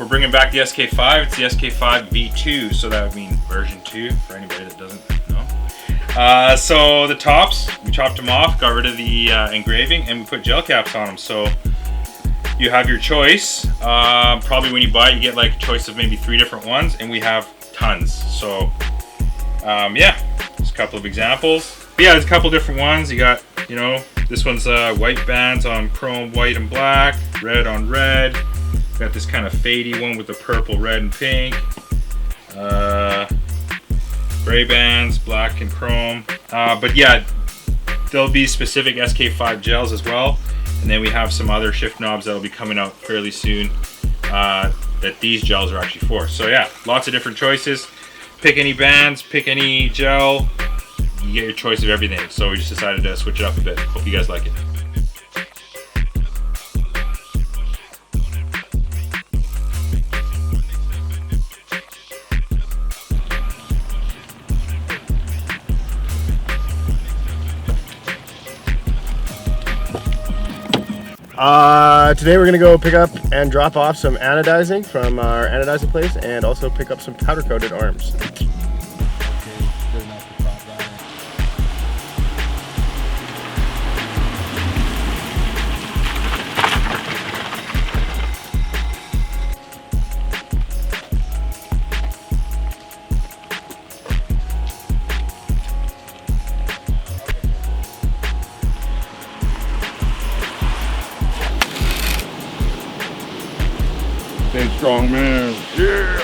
we're bringing back the SK5. It's the SK5 V2, so that would mean version 2 for anybody that doesn't know. So the tops, we chopped them off, got rid of the engraving, and we put gel caps on them. So you have your choice. Probably when you buy it, you get like a choice of maybe 3 different ones, and we have tons. So yeah, just a couple of examples. But yeah, there's a couple different ones. You got, you know, this one's white bands on chrome, white and black, red on red. Got this kind of fadey one with the purple, red and pink. Gray bands, black and chrome. But yeah, there'll be specific SK5 gels as well. And then we have some other shift knobs that'll be coming out fairly soon that these gels are actually for. So yeah, lots of different choices. Pick any bands, pick any gel. You get your choice of everything. So we just decided to switch it up a bit. Hope you guys like it. Today we're going to go pick up and drop off some anodizing from our anodizing place, and also pick up some powder coated arms. Stay strong, man. Yeah.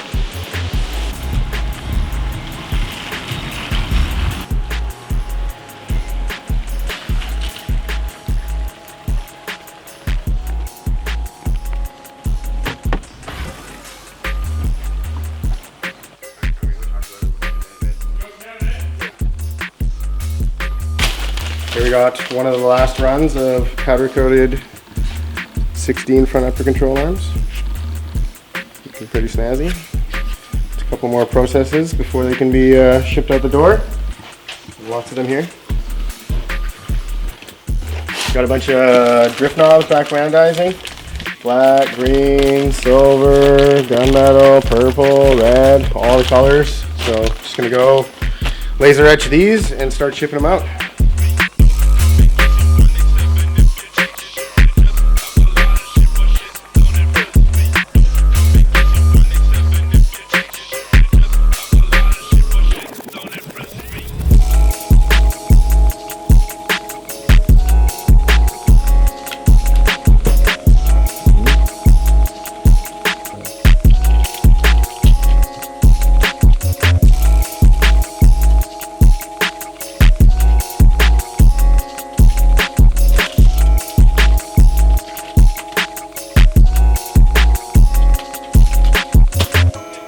Here we got one of the last runs of powder coated 16 front upper control arms. Looking pretty snazzy. Just a couple more processes before they can be shipped out the door. Lots of them here. Got a bunch of drift knobs back for anodizing. Black, green, silver, gunmetal, purple, red, all the colors. So just gonna go laser etch these and start shipping them out.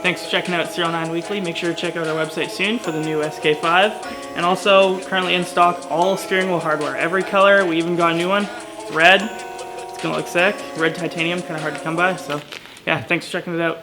Thanks for checking out Serial 9 Weekly. Make sure to check out our website soon for the new SK5. And also, currently in stock, all steering wheel hardware. Every color, we even got a new one. It's red. It's gonna look sick. Red titanium, kind of hard to come by. So yeah, thanks for checking it out.